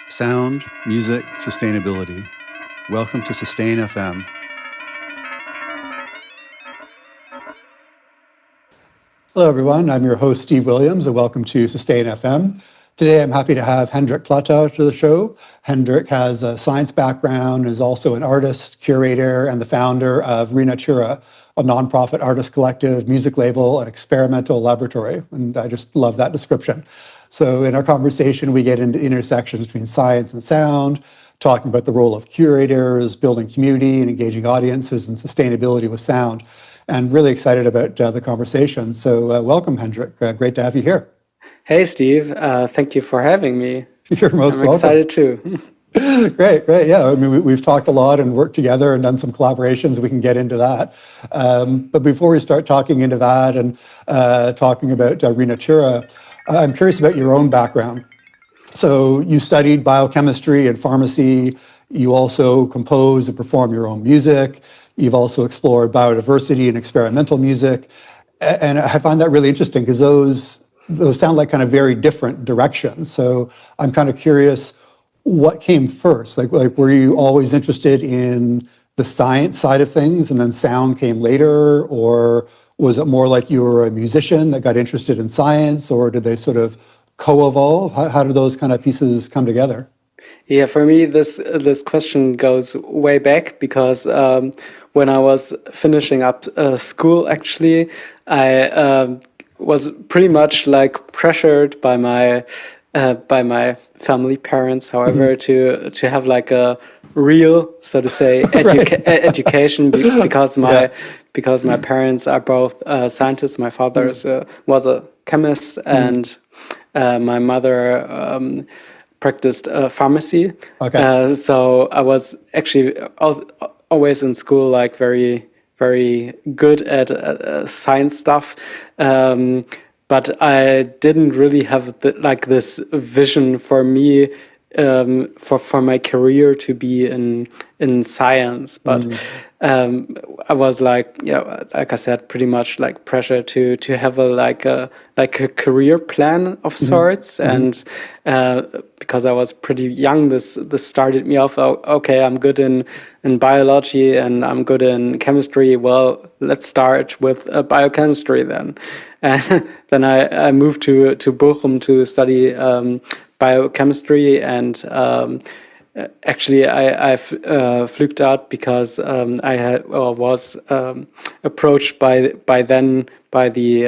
Sound, music, sustainability. Welcome to Sustain FM. Hello, everyone. I'm your host, Steve Williams, and welcome to Sustain FM. Today, I'm happy to have Hendrik Klatte to the show. Hendrik has a science background, is also an artist, curator, and the founder of Natura, a nonprofit artist collective, music label, and experimental laboratory. And I just love that description. So in our conversation, we get into intersections between science and sound, talking about the role of curators, building community and engaging audiences, and sustainability with sound. And really excited about the conversation. So welcome, Hendrik. Great to have you here. Hey, Steve. Thank you for having me. You're most welcome. I'm excited too. Great. Yeah, I mean, we've talked a lot and worked together and done some collaborations. We can get into that. But before we start talking into that and talking about Natura, I'm curious about your own background. So you studied biochemistry and pharmacy. You also compose and perform your own music. You've also explored biodiversity and experimental music. And I find that really interesting because those sound like kind of very different directions. So I'm kind of curious, what came first? Like were you always interested in the science side of things and then sound came later? Or was it more like you were a musician that got interested in science, or did they sort of co-evolve? How did those kind of pieces come together? Yeah, for me, this question goes way back because when I was finishing up school, actually, I was pretty much like pressured by my family parents, however, to have like a real, so to say, education because my parents are both scientists. My father was a chemist, and my mother practiced pharmacy. Okay. So I was actually always in school like very, very good at science stuff. But I didn't really have this vision for me for my career to be in science. But I was like I said, pretty much like pressure to have a career plan of sorts. And because I was pretty young, this started me off. Okay, I'm good in biology and I'm good in chemistry. Well, let's start with biochemistry then. And then I moved to Bochum to study biochemistry, and actually I fluked out because I was approached by the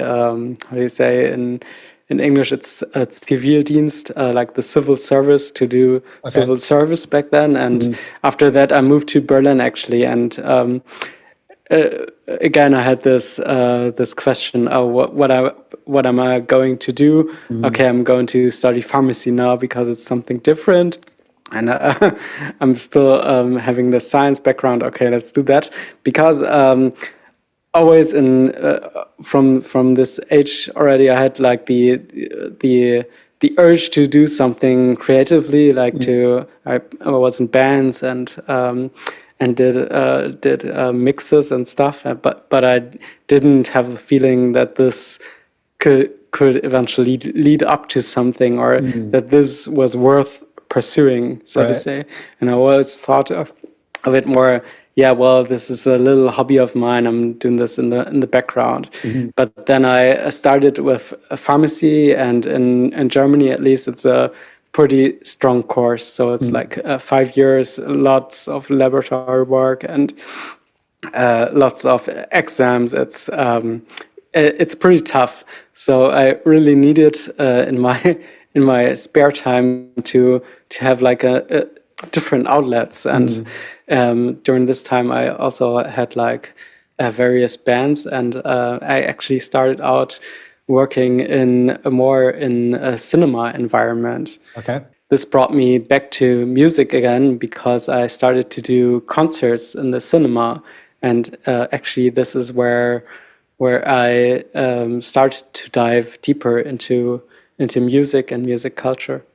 how do you say in English, it's Zivildienst, like the civil service, to do civil service back then. And after that, I moved to Berlin, actually. And again, I had this question: what am I going to do? Okay, I'm going to study pharmacy now because it's something different. And I'm still having the science background. Okay, let's do that, because always from this age already, I had like the urge to do something creatively, like I was in bands and did mixes and stuff, but I didn't have the feeling that this could eventually lead up to something, or that this was worth pursuing, so to say. And I always thought of it more, well, this is a little hobby of mine. I'm doing this in the background. But then I started with a pharmacy, and in Germany, at least, it's a pretty strong course. So it's like 5 years, lots of laboratory work and lots of exams. It's pretty tough. So I really needed in my spare time to have like a different outlets. And during this time, I also had like various bands, and I actually started out working in a cinema environment. Okay. This brought me back to music again because I started to do concerts in the cinema, and actually this is where I started to dive deeper into music and music culture.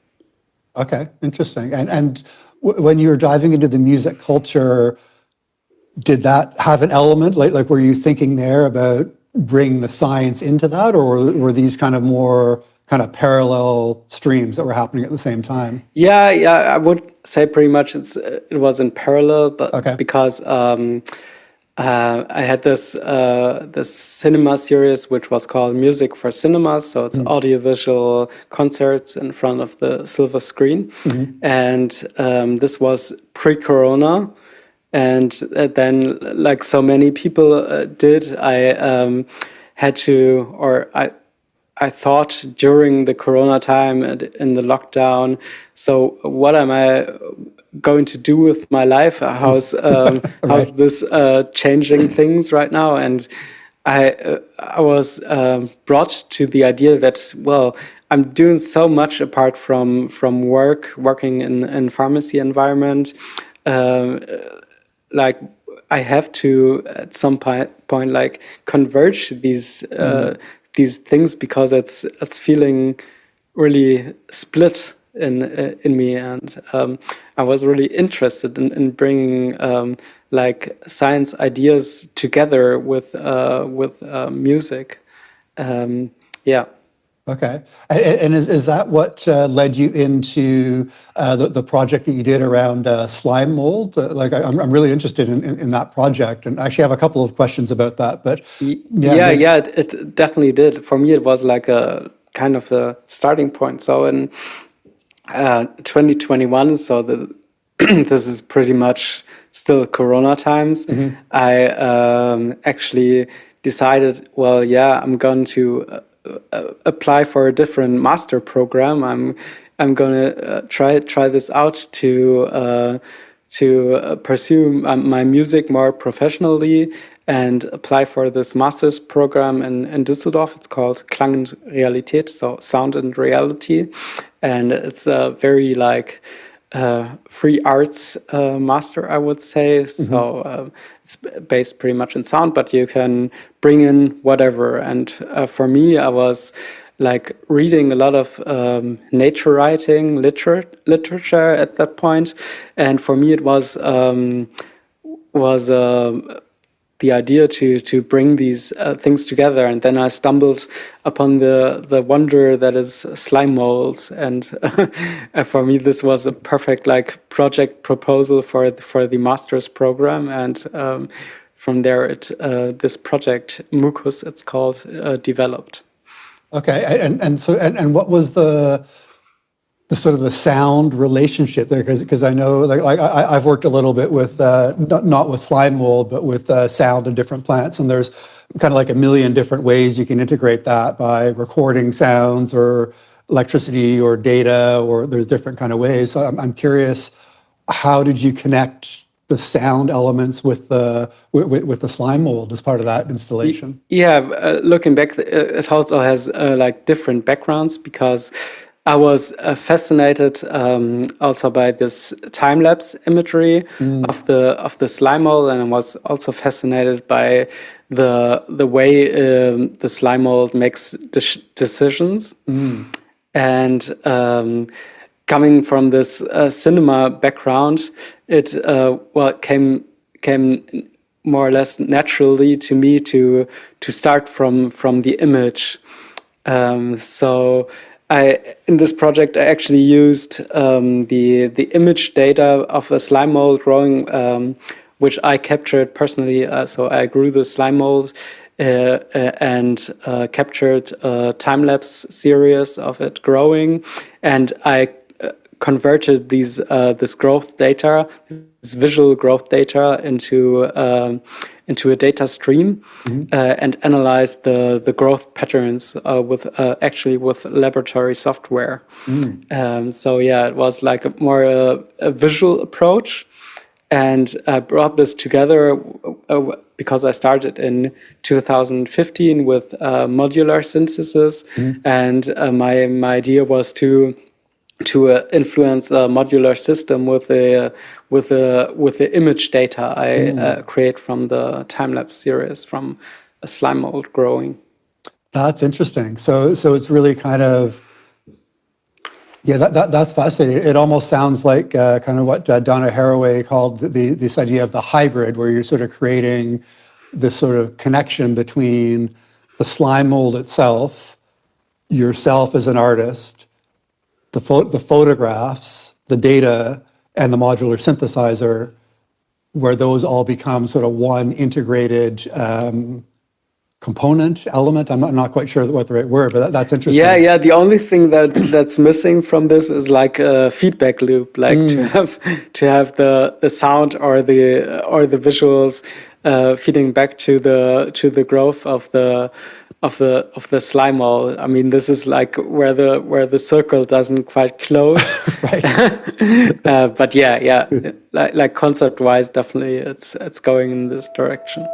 Okay, interesting. And when you were diving into the music culture, did that have an element? Like were you thinking there about bring the science into that, or were these kind of more kind of parallel streams that were happening at the same time. Yeah, I would say pretty much it was in parallel, but Okay. because I had this cinema series which was called Music for Cinemas, so it's audiovisual concerts in front of the silver screen, and this was pre-corona, and then like so many people did, I had to, or I thought during the Corona time and in the lockdown, so what am I going to do with my life? How's this changing things right now? And I was brought to the idea that, well, I'm doing so much apart from working in pharmacy environment. Like I have to at some point like converge these things, because it's feeling really split in me, and I was really interested in bringing like science ideas together with music. Yeah. Okay. And is that what led you into the project that you did around slime mold? Like, I'm really interested in that project, and actually have a couple of questions about that. But it definitely did. For me, it was like a kind of a starting point. So in 2021, so this is pretty much still Corona times. I actually decided, well, yeah, I'm going to apply for a different master program. I'm going to try this out to pursue my music more professionally and apply for this master's program in Düsseldorf. It's called Klang und Realität, so sound and reality, and it's a very like free arts master, I would say. So it's based pretty much in sound, but you can bring in whatever. And for me, I was like reading a lot of nature writing literature at that point, and for me it was the idea to bring these things together. And then I stumbled upon the wonder that is slime molds, and for me this was a perfect like project proposal for the master's program. And from there this project Mucus, it's called, developed. Okay. And what was the sort of the sound relationship there? Because I know like I've worked a little bit with not with slime mold, but with sound in different plants, and there's kind of like a million different ways you can integrate that by recording sounds or electricity or data, or there's different kind of ways. So I'm curious, how did you connect the sound elements with the slime mold as part of that installation? Yeah, looking back, it also has like different backgrounds, because I was fascinated also by this time-lapse imagery of the slime mold, and I was also fascinated by the way the slime mold makes decisions. And coming from this cinema background, it came more or less naturally to me to start from the image. So in this project, I actually used the image data of a slime mold growing, which I captured personally. So I grew the slime mold and captured a time-lapse series of it growing, and I converted this growth data, this visual growth data, into a data stream, and analyzed the growth patterns with laboratory software. So yeah, it was like a visual approach, and I brought this together because I started in 2015 with modular synthesis, and my idea was to influence a modular system with the image data I create from the time-lapse series from a slime mold growing. That's interesting. So it's really kind of, yeah, that's fascinating. It almost sounds like kind of what Donna Haraway called this idea of the hybrid, where you're sort of creating this sort of connection between the slime mold itself, yourself as an artist, the photographs, the data, and the modular synthesizer, where those all become sort of one integrated component, element. I'm not quite sure what the right word, but that's interesting. Yeah. The only thing that's missing from this is like a feedback loop, like to have the sound or the visuals feeding back to the growth of the slime mold. I mean, this is like where the circle doesn't quite close. Right. But yeah, like concept wise, definitely it's going in this direction.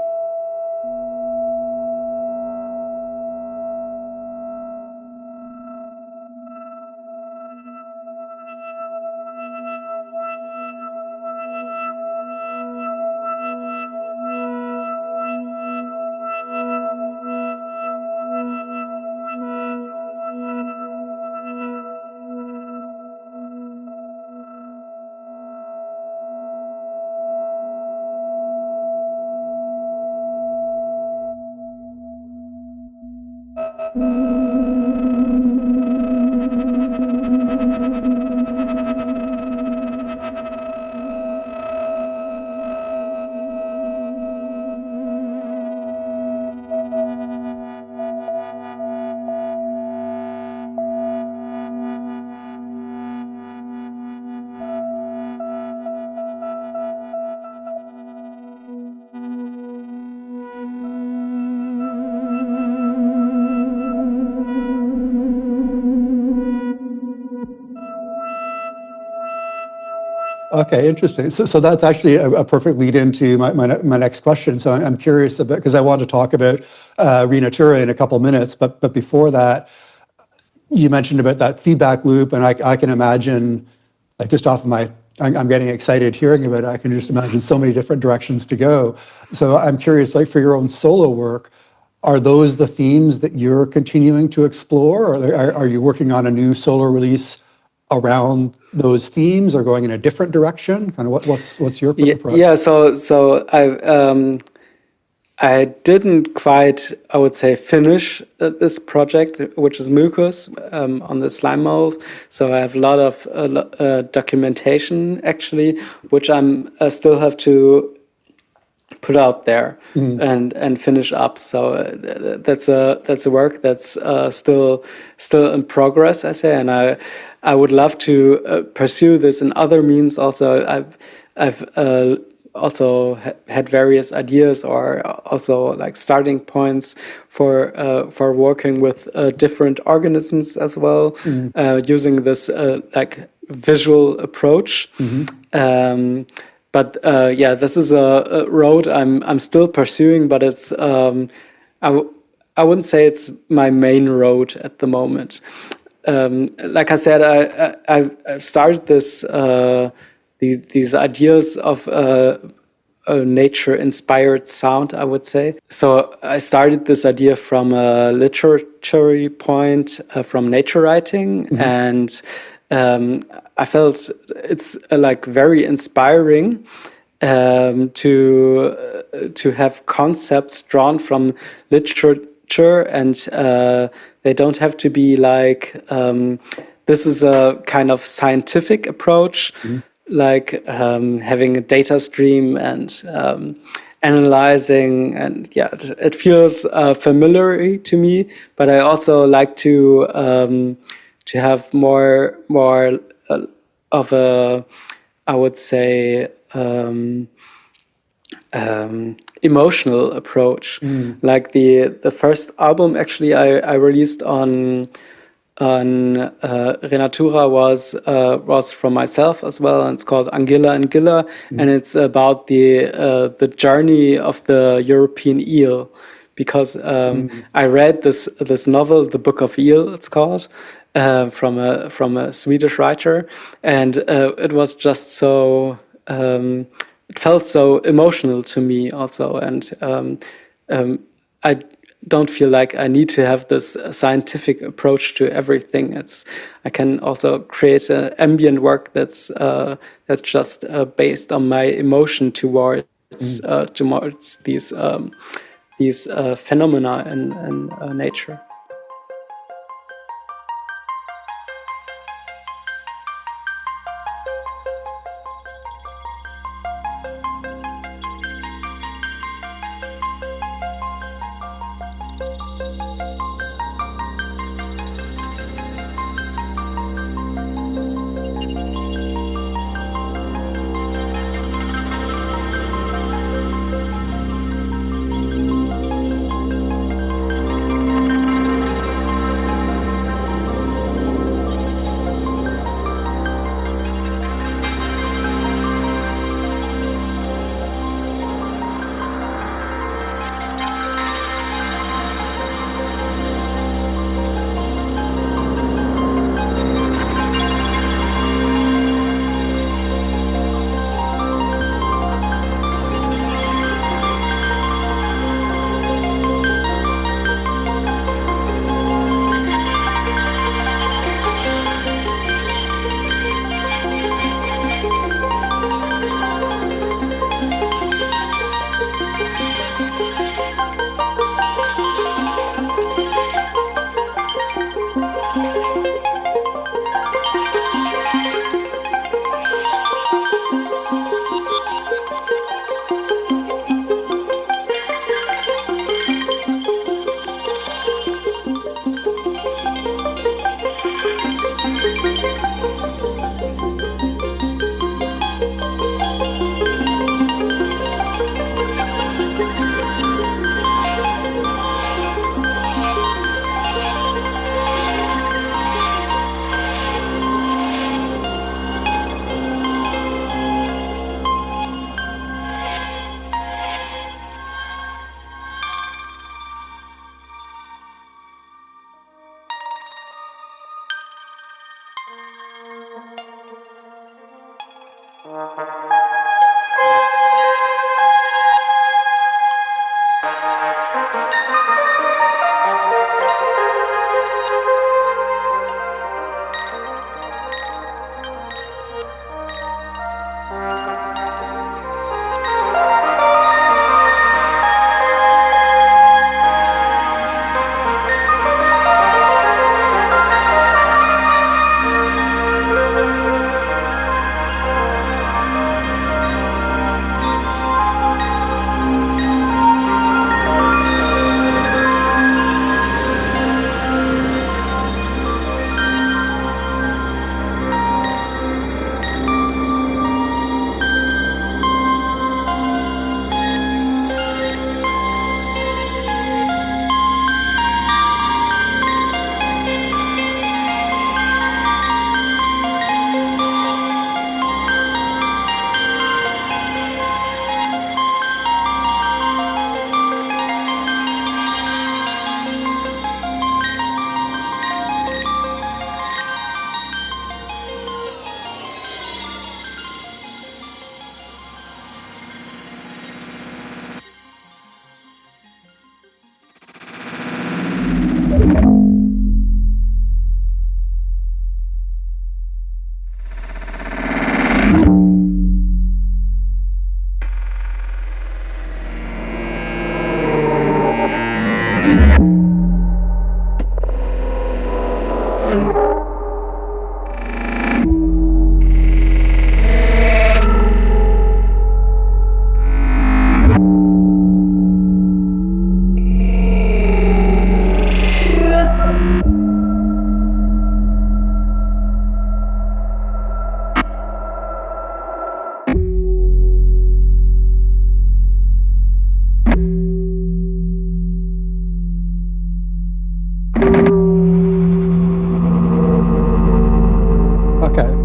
Okay, interesting. So that's actually a perfect lead into my next question. So I'm curious about, because I want to talk about renatura in a couple minutes, but before that, you mentioned about that feedback loop, and I can imagine, like just off of I'm getting excited hearing about it. I can just imagine so many different directions to go. So I'm curious, like for your own solo work, are those the themes that you're continuing to explore, or are you working on a new solo release around those themes, or going in a different direction? Kind of what's your approach? Yeah. So I didn't quite, I would say, finish this project, which is mucus on the slime mold. So I have a lot of documentation actually, which I'm still have to put out there and finish up. So that's a work that's still in progress, I say, and I would love to pursue this in other means. Also, I've also had various ideas, or also like starting points for working with different organisms as well, using this like visual approach. But yeah, this is a road I'm still pursuing, but it's I wouldn't say it's my main road at the moment. Like I said, I've started this these ideas of a nature-inspired sound, I would say. So I started this idea from a literary point, from nature writing, and I felt it's like very inspiring to have concepts drawn from literature, and they don't have to be like this is a kind of scientific approach, like having a data stream and analyzing, and yeah, it feels familiar to me. But I also like to have more of a, I would say, emotional approach. Like the first album actually I released on Renatura was from myself as well, and it's called Angilla and Gilla, and it's about the journey of the European eel, because I read this novel, The Book of Eel, it's called, from a Swedish writer, and it was just so it felt so emotional to me also, and I don't feel like I need to have this scientific approach to everything. I can also create an ambient work that's just based on my emotion towards these. These phenomena in nature. Okay, interesting. So that's actually a perfect lead into my next question. So I'm curious about, because I want to talk a lot and work together and talking about different directions. So I'm curious about your own solo work. Are you working on a new solo release around those themes, or are you going in a different direction? Kind of what's your approach?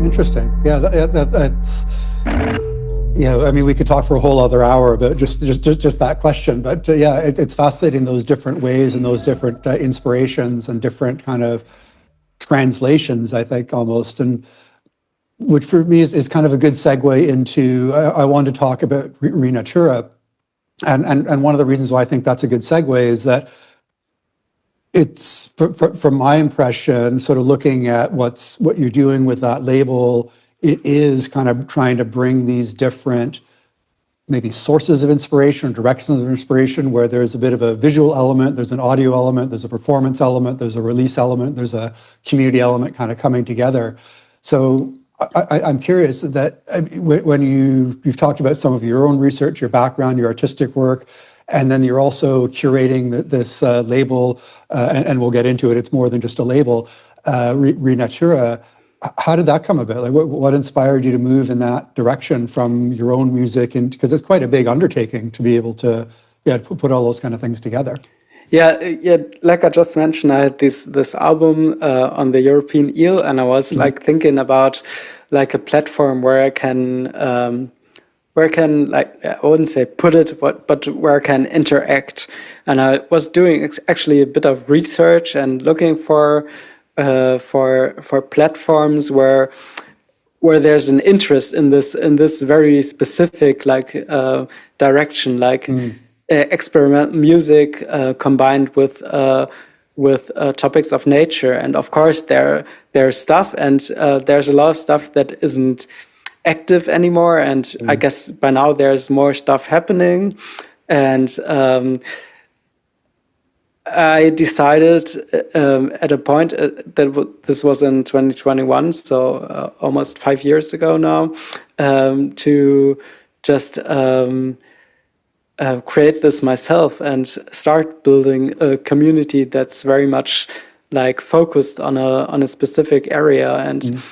Interesting. Yeah, that's, I mean, we could talk for a whole other hour about just that question, but yeah, it's fascinating, those different ways and those different inspirations and different kind of translations, I think, almost, and which for me is kind of a good segue into, I wanted to talk about Renatura, and one of the reasons why I think that's a good segue is that it's, from my impression, sort of looking at what you're doing with that label, it is kind of trying to bring these different maybe sources of inspiration or directions of inspiration, where there's a bit of a visual element, there's an audio element, there's a performance element, there's a release element, there's a community element kind of coming together. So I'm curious that when you've talked about some of your own research, your background, your artistic work, and then you're also curating this label, and we'll get into it, it's more than just a label, Renatura. How did that come about? Like, what inspired you to move in that direction from your own music? And because it's quite a big undertaking to be able to put all those kind of things together. Yeah, like I just mentioned, I had this album on the European eel, and I was like thinking about like a platform where I can like, I wouldn't say put it, but where I can interact. And I was doing actually a bit of research and looking for platforms where there's an interest in this very specific like direction, like experimental music combined with topics of nature. And of course there's stuff, and there's a lot of stuff that isn't active anymore, and I guess by now there's more stuff happening. And I decided at a point that this was in 2021, so almost 5 years ago now, to just create this myself and start building a community that's very much like focused on a specific area, and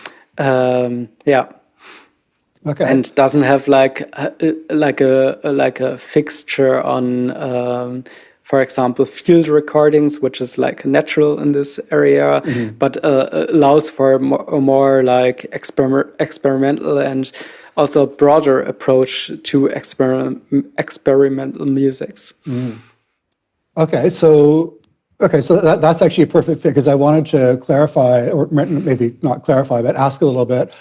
Okay. And doesn't have like a fixture on, for example, field recordings, which is like natural in this area, but allows for a more like experimental and also broader approach to experimental musics. Okay, so that's actually a perfect fit, because I wanted to clarify, or maybe not clarify, but ask a little bit.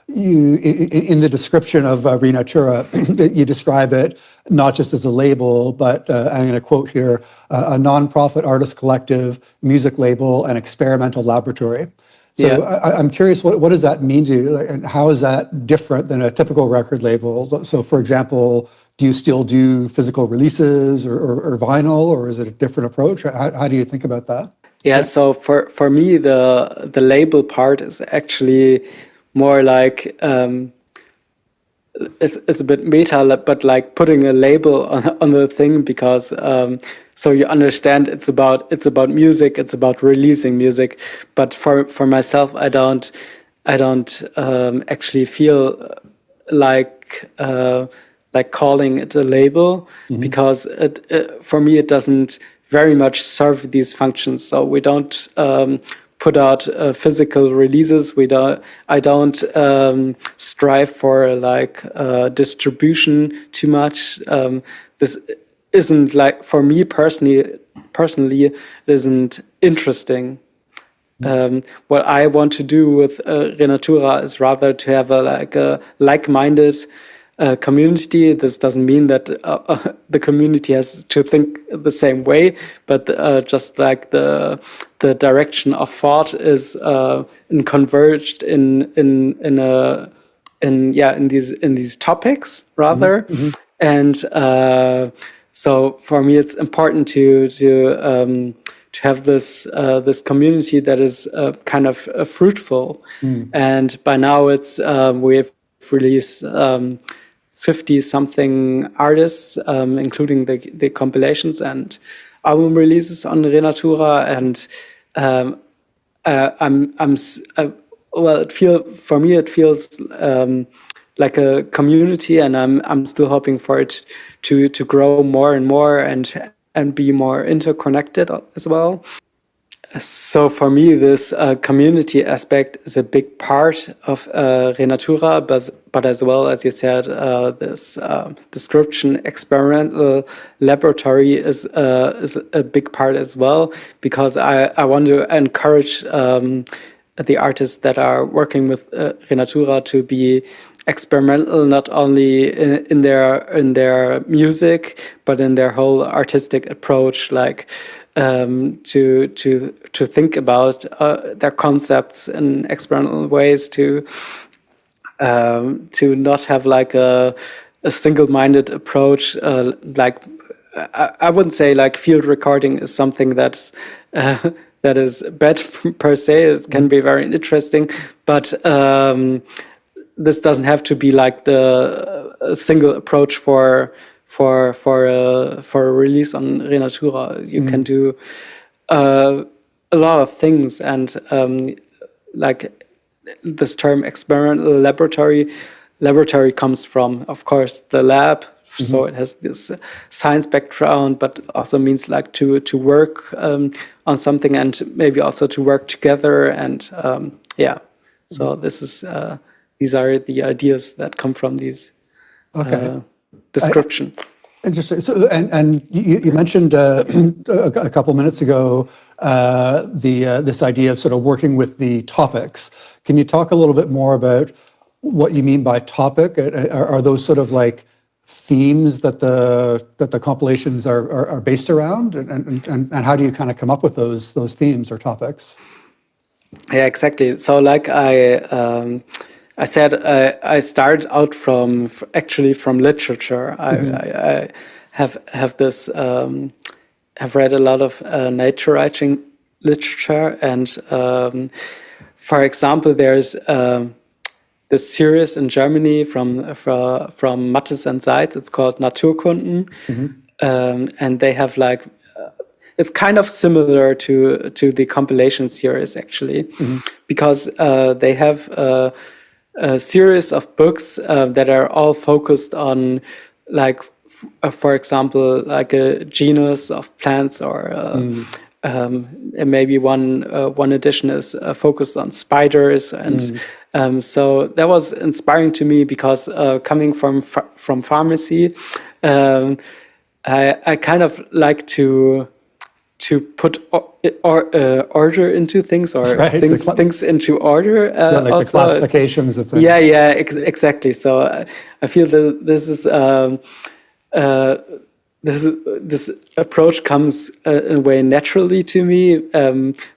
in the description of Renatura, you describe it not just as a label, but I'm going to quote here, a nonprofit artist collective, music label, and experimental laboratory. So I'm curious, what does that mean to you, and how is that different than a typical record label? So, for example, do you still do physical releases or vinyl, or is it a different approach? How do you think about that? Yeah, so for me, the label part is actually more like it's a bit meta, but like putting a label on the thing, because so you understand it's about music, it's about releasing music. But for myself, I don't actually feel like calling it a label, because for me it doesn't very much serve these functions. So we don't put out physical releases. I don't strive for like distribution too much. This isn't, like, for me personally, it isn't interesting. What I want to do with Renatura is rather to have a like-minded community. This doesn't mean that the community has to think the same way, but just like the direction of thought is converged in these topics rather. And so for me, it's important to have this community that is kind of fruitful. And by now we've released 50-something artists, including the compilations and album releases on Renatura. And it feels like a community, and I'm still hoping for it to grow more and more and be more interconnected as well. So for me, this community aspect is a big part of Renatura, but as well, as you said, this description experimental laboratory is a big part as well, because I want to encourage the artists that are working with Renatura to be experimental, not only in their music, but in their whole artistic approach, like to think about their concepts in experimental ways, to not have like a single-minded approach. Like I wouldn't say like field recording is something that is bad per se. It can be very interesting, but this doesn't have to be like the single approach for a release on Renatura. You can do a lot of things, and like this term experimental laboratory comes from, of course, the lab. So it has this science background, but also means like to work on something, and maybe also to work together. And so these are the ideas that come from these description. Interesting. So, and you mentioned a couple minutes ago this idea of sort of working with the topics. Can you talk a little bit more about what you mean by topic? Are those sort of like themes that the compilations are based around, and how do you kind of come up with those themes or topics? Yeah, exactly. So like I said, I started out from literature. I have this have read a lot of nature writing literature, and for example, there's this series in Germany from Mattes and Seitz. It's called Naturkunden, and they have like it's kind of similar to the compilation series actually, because they have a series of books that are all focused on, like, for example, like a genus of plants, or maybe one edition is focused on spiders, and so that was inspiring to me, because coming from pharmacy, I kind of like to to put order into things, or Right, things into order. Like the classifications of things. Yeah, exactly. So I feel that this approach comes in a way naturally to me,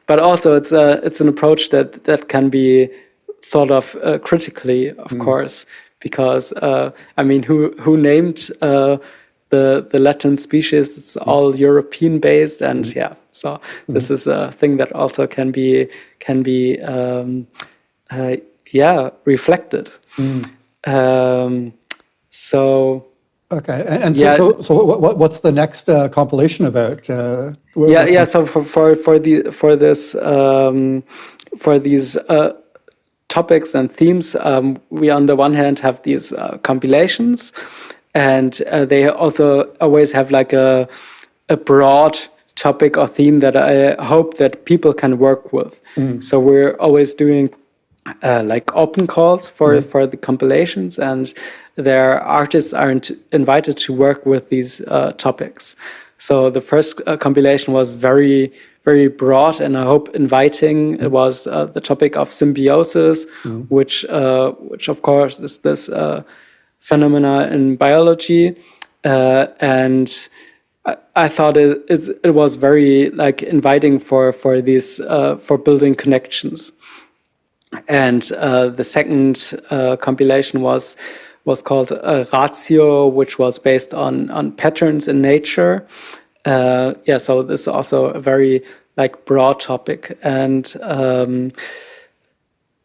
but also it's an approach that can be thought of critically, of course, because I mean, who named the Latin species? It's all European based, and so this is a thing that also can be reflected. So. Okay, and so what's the next compilation about? So for these topics and themes, we on the one hand have these compilations, and they also always have like a broad topic or theme that I hope that people can work with. So we're always doing like open calls for the compilations, and their artists are invited to work with these topics. So the first compilation was very, very broad, and I hope inviting. It was the topic of symbiosis, which of course is this phenomena in biology, and I thought it was very like inviting for these for building connections. And the second compilation was called Ratio, which was based on patterns in nature. So this is also a very like broad topic, and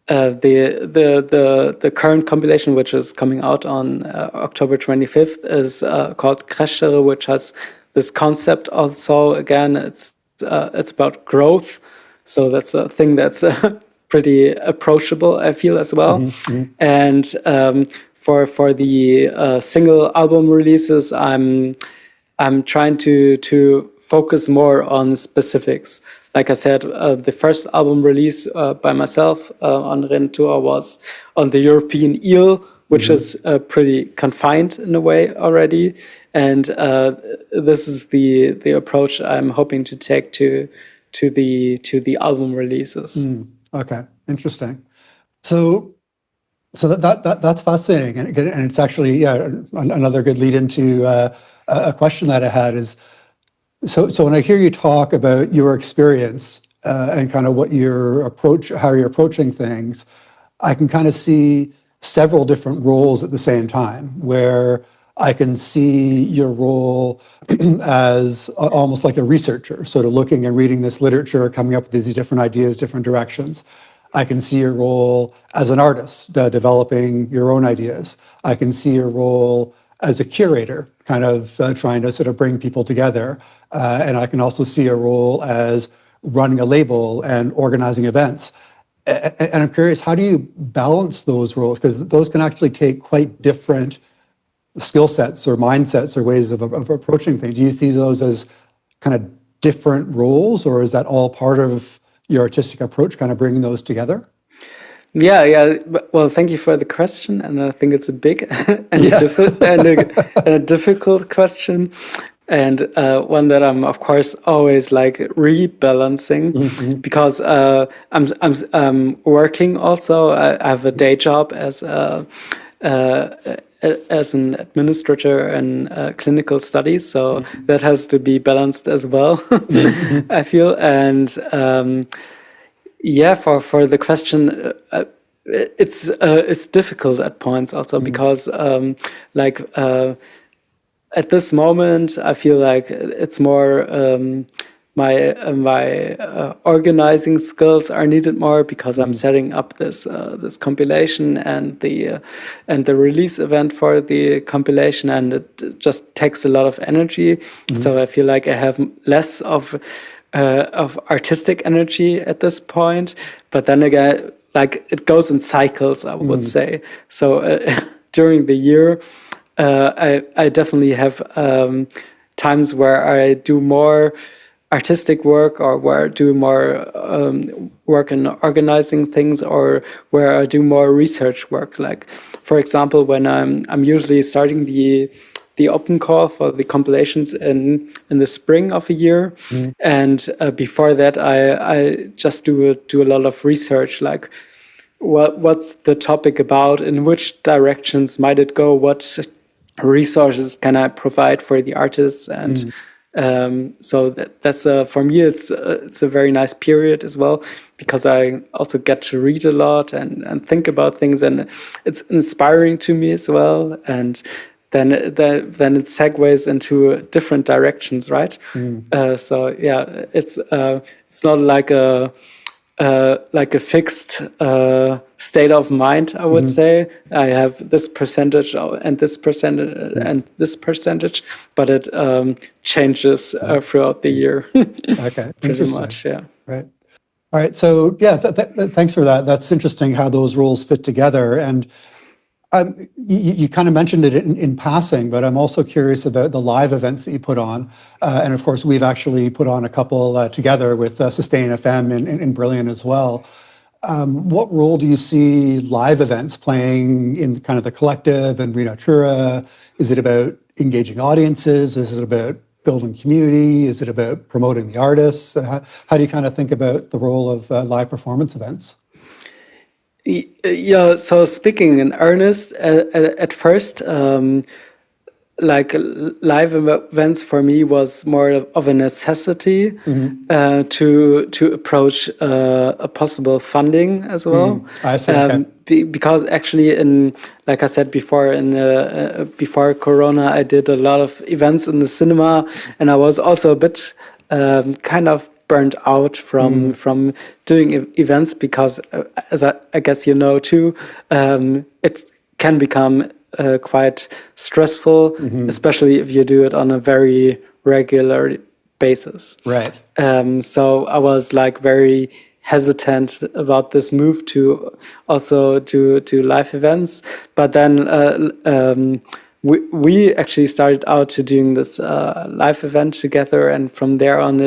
the current compilation, which is coming out on October 25th, is called Crescere, which has this concept also. Again, it's about growth, so that's a thing that's pretty approachable, I feel, as well. And for the single album releases, I'm trying to focus more on specifics. Like I said, the first album release by myself on Natura was on the European eel, which is pretty confined in a way already. And this is the approach I'm hoping to take to the album releases. Okay, interesting. So that's fascinating, and it's actually another good lead into a question that I had is, so when I hear you talk about your experience and kind of how you're approaching things, I can kind of see several different roles at the same time, where I can see your role as almost like a researcher, sort of looking and reading this literature, coming up with these different ideas, different directions. I can see your role as an artist, developing your own ideas. I can see your role as a curator, kind of trying to sort of bring people together. And I can also see a role as running a label and organizing events. And I'm curious, how do you balance those roles? Because those can actually take quite different skill sets or mindsets or ways of approaching things. Do you see those as kind of different roles, or is that all part of your artistic approach, kind of bringing those together? Yeah. Well, thank you for the question, and I think it's a big and a difficult question, and one that I'm of course always like rebalancing, because I'm working also. I have a day job as an administrator in clinical studies, so that has to be balanced as well. I feel, and for the question, it's difficult at points also, because at this moment I feel like it's more my organizing skills are needed more, because I'm setting up this compilation and the release event for the compilation, and it just takes a lot of energy. So I feel like I have less of artistic energy at this point. But then again, like it goes in cycles, I would say. So during the year, I definitely have times where I do more artistic work, or where I do more work in organizing things, or where I do more research work. Like, for example, when I'm usually starting the the open call for the compilations in the spring of a year. And before that, I just do a lot of research, like what's the topic about, in which directions might it go, what resources can I provide for the artists, and so that's for me it's a very nice period as well, because I also get to read a lot and think about things, and it's inspiring to me as well, and then it segues into different directions, right? So yeah, it's not like a fixed state of mind, I would say. I have this percentage and this percentage and this percentage, but it changes throughout the year. Okay, Pretty much, yeah. Right. All right. So yeah, thanks for that. That's interesting how those roles fit together. And you kind of mentioned it in passing, but I'm also curious about the live events that you put on. And of course, we've actually put on a couple together with Sustain FM in Brilliant as well. What role do you see live events playing in kind of the collective and Renatura? Is it about engaging audiences? Is it about building community? Is it about promoting the artists? How do you kind of think about the role of live performance events? Yeah, so speaking in earnest, at first, like live events for me was more of a necessity to approach a possible funding as well. I see. Okay. Because actually, like I said before, before Corona, I did a lot of events in the cinema, and I was also a bit kind of burned out from doing events, because as I guess you know too, it can become quite stressful, especially if you do it on a very regular basis. Right. So I was like very hesitant about this move to also do live events, but then we actually started out to doing this live event together, and from there on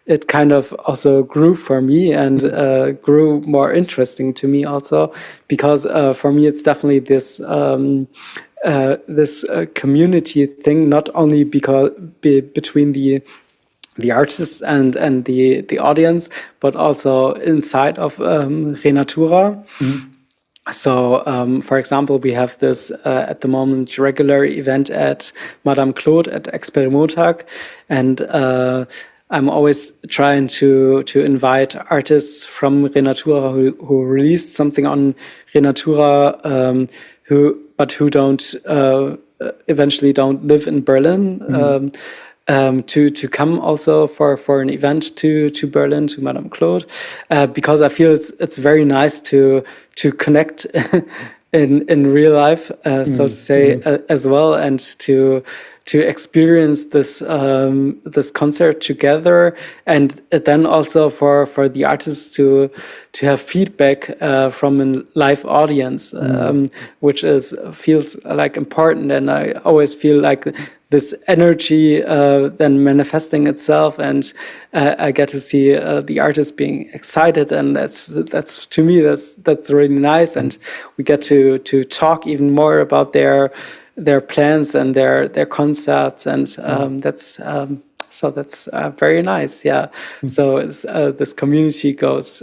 it kind of also grew for me and grew more interesting to me also, because for me it's definitely this community thing, not only between the artists and the audience, but also inside of Renatura. So, for example, we have this at the moment regular event at Madame Claude at Experimentag, and I'm always trying to invite artists from Renatura who released something on Renatura, who don't eventually don't live in Berlin, to come also for an event to Berlin, to Madame Claude, because I feel it's very nice to connect in real life, so to say, as well, and to experience this concert together, and then also for the artists to have feedback from a live audience, which feels like important, and I always feel like this energy then manifesting itself, and I get to see the artists being excited, and that's to me that's really nice, and we get to talk even more about their plans and their concepts, and that's very nice. Yeah. So it's, this community goes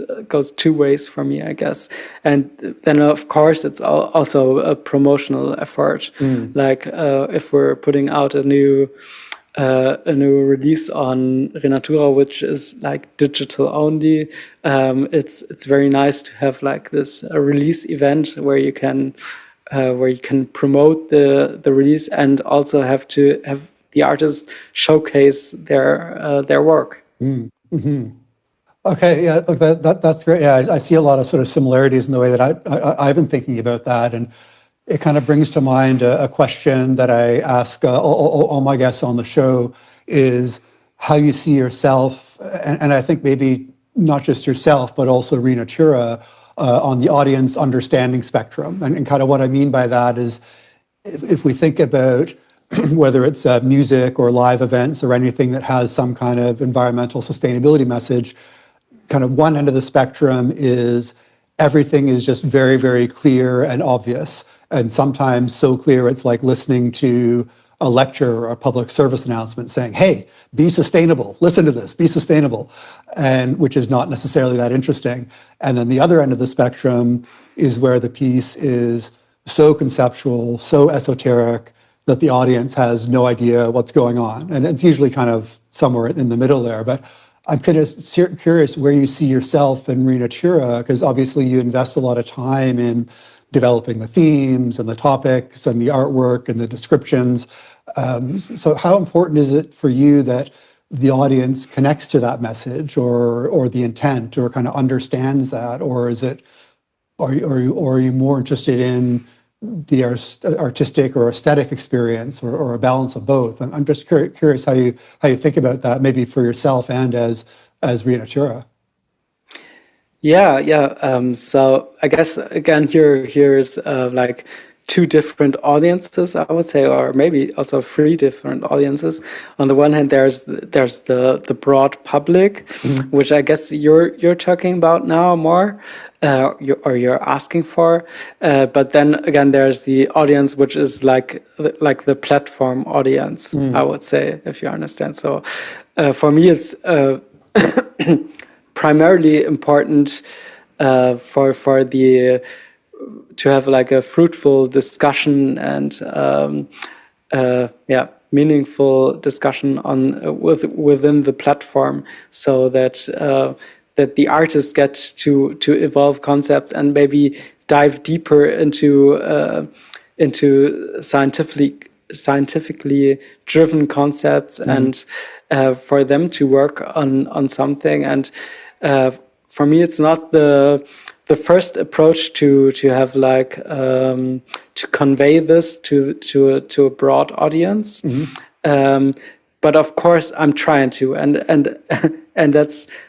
two ways for me, I guess. And then of course it's also a promotional effort. Like if we're putting out a new release on Renatura, which is like digital only, it's very nice to have like this release event where you can promote the release, and also have the artists showcase their work. Okay, yeah, look, that's great. Yeah, I see a lot of sort of similarities in the way that I've been thinking about that, and it kind of brings to mind a question that I ask all my guests on the show, is how you see yourself, and I think maybe not just yourself, but also Renatura, on the audience understanding spectrum. And kind of what I mean by that is, if we think about whether it's music or live events or anything that has some kind of environmental sustainability message, kind of one end of the spectrum is everything is just very, very clear and obvious. And sometimes so clear it's like listening to a lecture or a public service announcement saying, hey, be sustainable, listen to this, be sustainable, and which is not necessarily that interesting. And then the other end of the spectrum is where the piece is so conceptual, so esoteric that the audience has no idea what's going on. And it's usually kind of somewhere in the middle there. But I'm kind of curious where you see yourself in Renatura, because obviously you invest a lot of time in developing the themes and the topics and the artwork and the descriptions. So how important is it for you that the audience connects to that message or the intent or kind of understands that? Or is it, are you more interested in the artistic or aesthetic experience or a balance of both? I'm just curious how you think about that, maybe for yourself and as Renatura. Yeah. So I guess again here's like two different audiences, I would say, or maybe also three different audiences. On the one hand, there's the broad public, which I guess you're talking about now more, you're asking for. But then again, there's the audience which is like the platform audience, I would say, if you understand. So for me, it's primarily important for the to have like a fruitful discussion and meaningful discussion on within the platform, so that that the artists get to evolve concepts and maybe dive deeper into scientifically driven concepts, and for them to work on something. And for me, it's not the first approach to have like to convey this to a broad audience. But of course, I'm trying to, and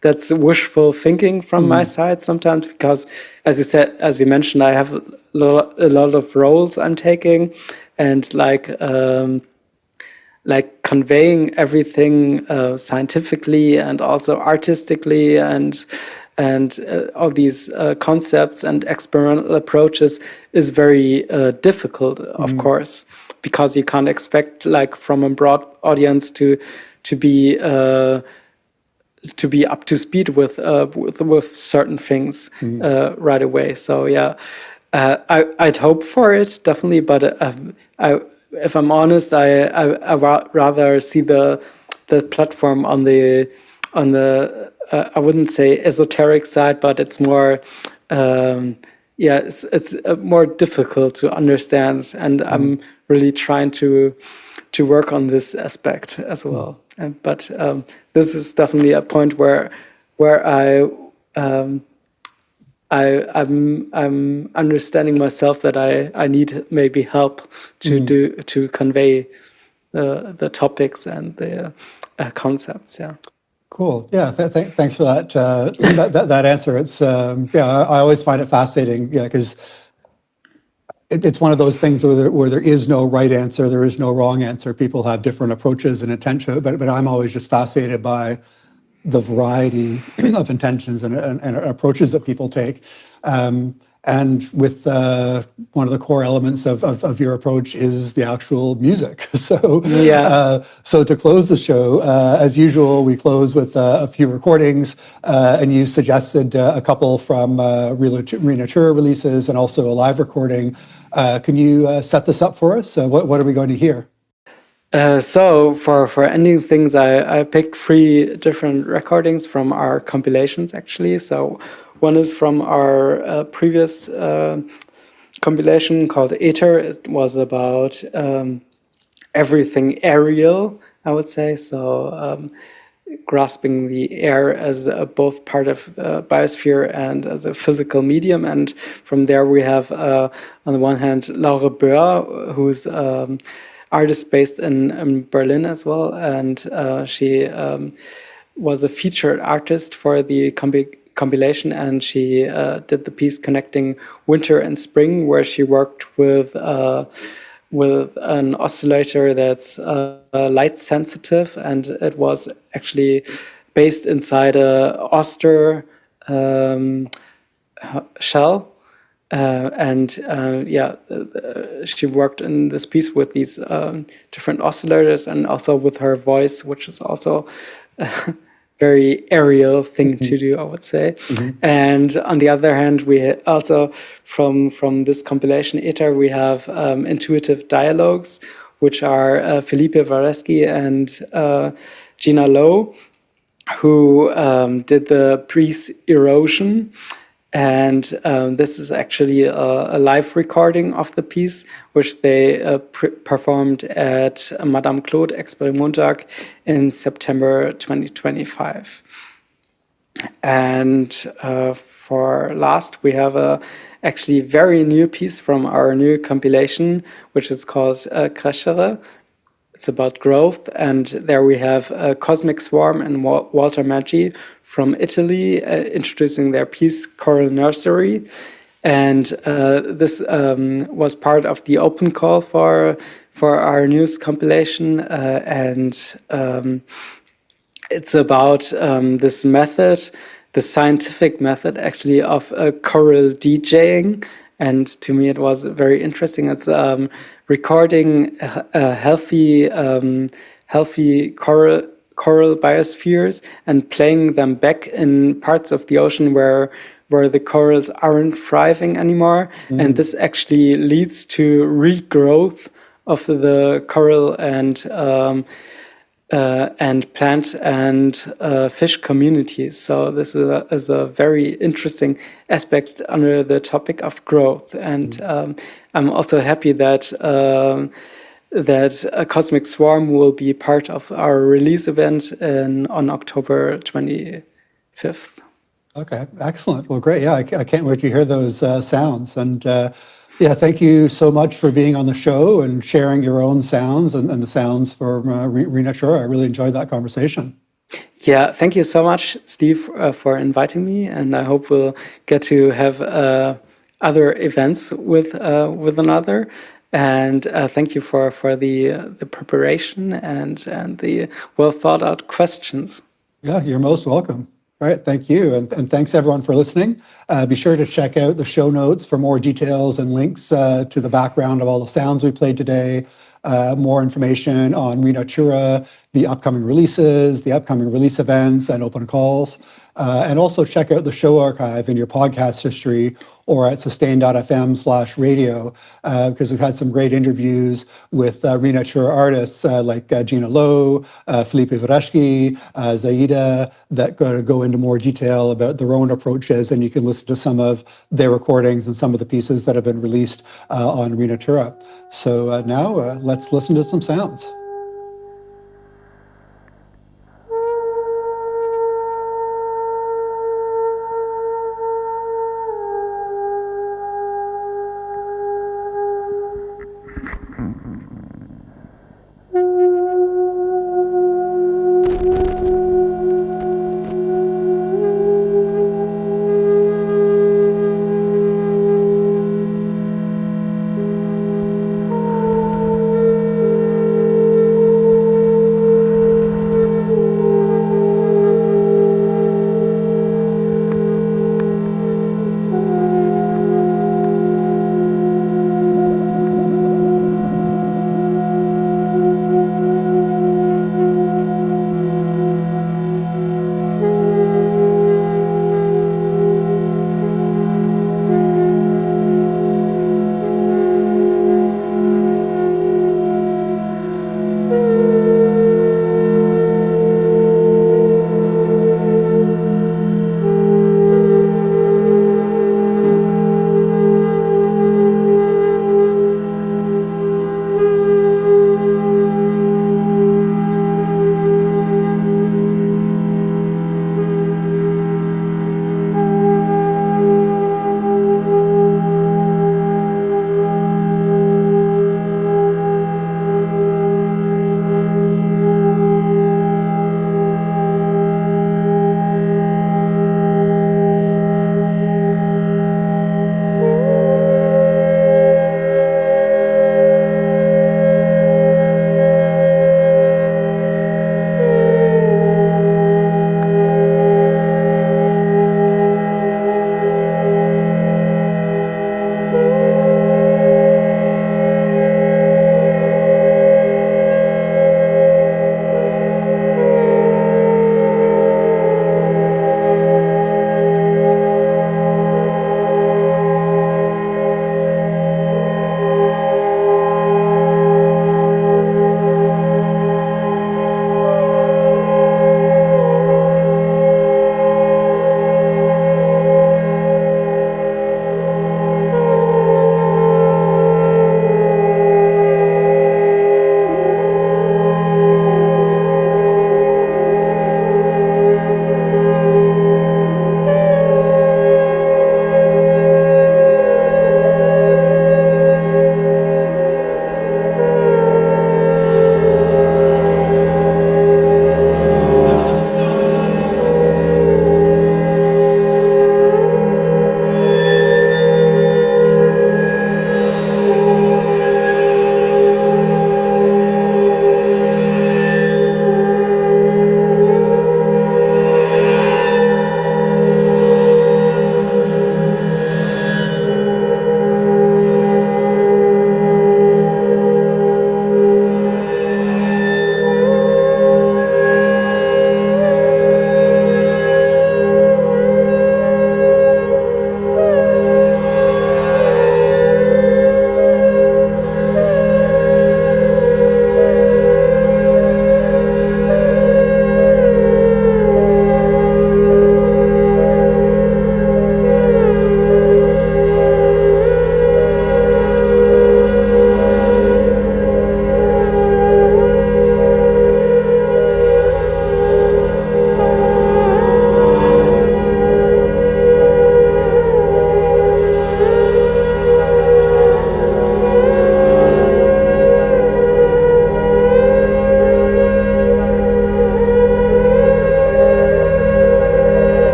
that's wishful thinking from my side sometimes, because as you mentioned, I have a lot of roles I'm taking, and like conveying everything scientifically and also artistically and all these concepts and experimental approaches is very difficult, of course, because you can't expect like from a broad audience to be up to speed with certain things right away. So yeah, I'd hope for it definitely, but if I'm honest, I rather see the platform on the I wouldn't say esoteric side, but it's more it's more difficult to understand, and I'm really trying to work on this aspect as well. But this is definitely a point where I'm understanding myself that I need maybe help to convey the topics and the concepts. Yeah. Cool. Yeah. Thanks for that that answer. It's I always find it fascinating. Yeah, because it's one of those things where there is no right answer, there is no wrong answer. People have different approaches and intent to it, but I'm always just fascinated by the variety of intentions and approaches that people take. And with one of the core elements of your approach is the actual music. So, so to close the show, as usual, we close with a few recordings, and you suggested a couple from Renatura releases and also a live recording. Can you set this up for us? What are we going to hear? So for ending things, I picked 3 different recordings from our compilations, actually. So one is from our previous compilation called Ether. It was about everything aerial, I would say. So grasping the air as both part of the biosphere and as a physical medium. And from there we have, on the one hand, Laura Böhr, who's artist based in Berlin as well, and she was a featured artist for the compilation, and she did the piece connecting winter and spring, where she worked with an oscillator that's light sensitive, and it was actually based inside a oyster shell. She worked in this piece with these different oscillators and also with her voice, which is also very aerial thing to do, I would say. And on the other hand, we also from this compilation Ether, we have intuitive dialogues, which are Philippe Vareski and Gina Lowe, who did the piece Erosion. And this is actually a live recording of the piece, which they performed at Madame Claude Experimentag in September 2025. And for last, we have a actually very new piece from our new compilation, which is called Crescere. It's about growth, and there we have Cosmic Swarm and Walter Maggi from Italy introducing their piece Coral Nursery. And this was part of the open call for our news compilation, it's about this method, the scientific method actually of choral DJing. And to me, it was very interesting. It's recording healthy coral biospheres and playing them back in parts of the ocean where the corals aren't thriving anymore. And this actually leads to regrowth of the coral and plant and fish communities. So this is a very interesting aspect under the topic of growth. And I'm also happy that a Cosmic Swarm will be part of our release event on October 25th. Okay, excellent. Well, great. Yeah, I can't wait to hear those sounds. And thank you so much for being on the show and sharing your own sounds and the sounds for Renatura. I really enjoyed that conversation. Yeah, thank you so much, Steve, for inviting me. And I hope we'll get to have other events with another. And thank you for the preparation and the well thought out questions. Yeah, you're most welcome. All right, thank you. And thanks everyone for listening. Be sure to check out the show notes for more details and links to the background of all the sounds we played today, more information on Renatura, the upcoming releases, the upcoming release events and open calls. And also check out the show archive in your podcast history or at sustain.fm/radio, because we've had some great interviews with Renatura artists like Gina Lowe, Philippe Vareski, Zaida, that go into more detail about their own approaches, and you can listen to some of their recordings and some of the pieces that have been released on Renatura. So now let's listen to some sounds.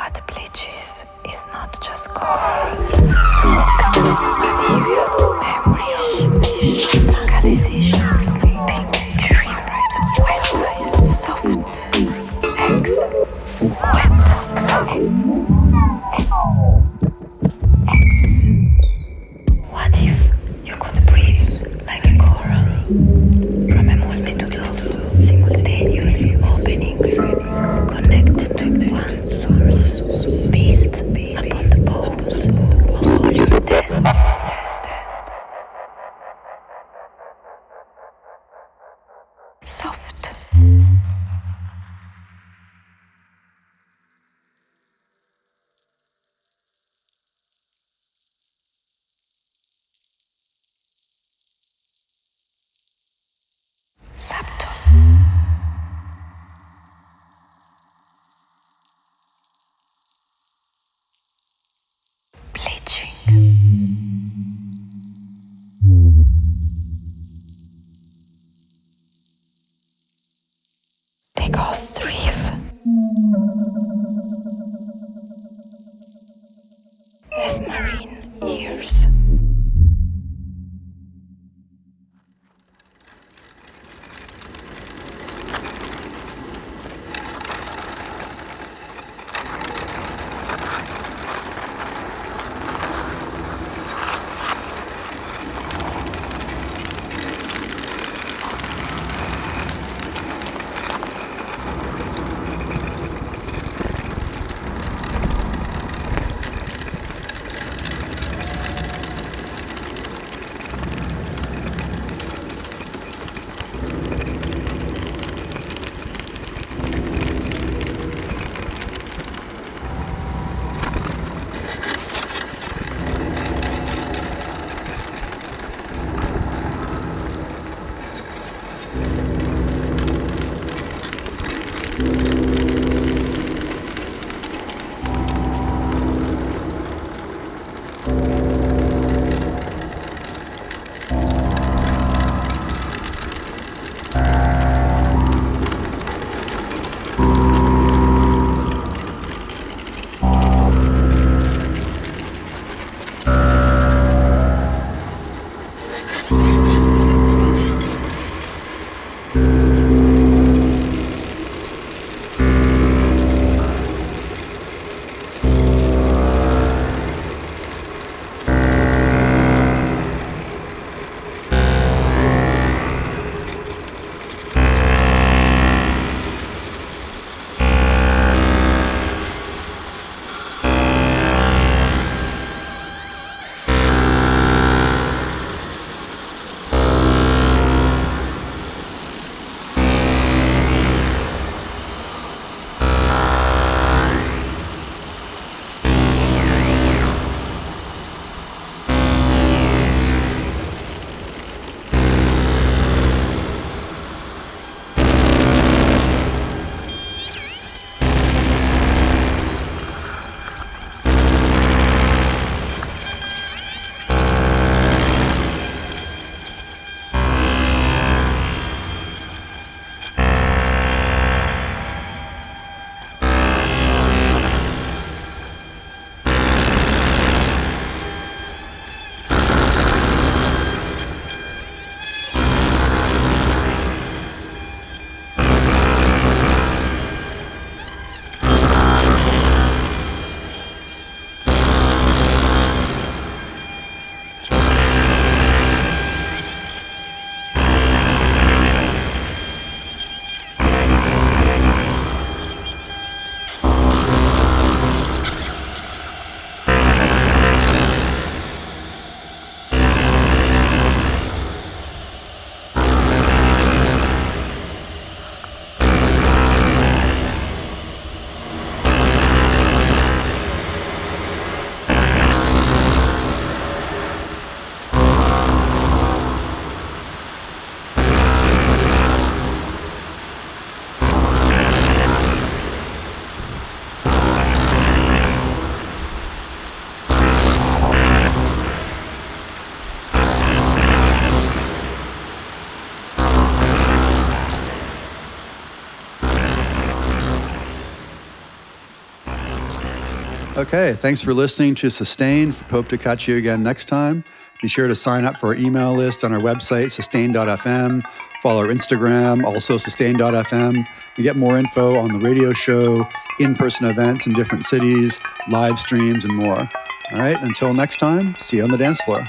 What bleaches is not just color. It is material, memory, organization, sleeping, shrimp, wet, soft, eggs, wet, eggs. What if you could breathe like a coral from a multitude of simultaneous openings connected to one source built upon the bones of all your dead? Soft. Subtle. Bleaching. The ghost reef. As marine ears. Okay, thanks for listening to Sustain. Hope to catch you again next time. Be sure to sign up for our email list on our website, sustain.fm. Follow our Instagram, also sustain.fm, to get more info on the radio show, in-person events in different cities, live streams, and more. All right, until next time, see you on the dance floor.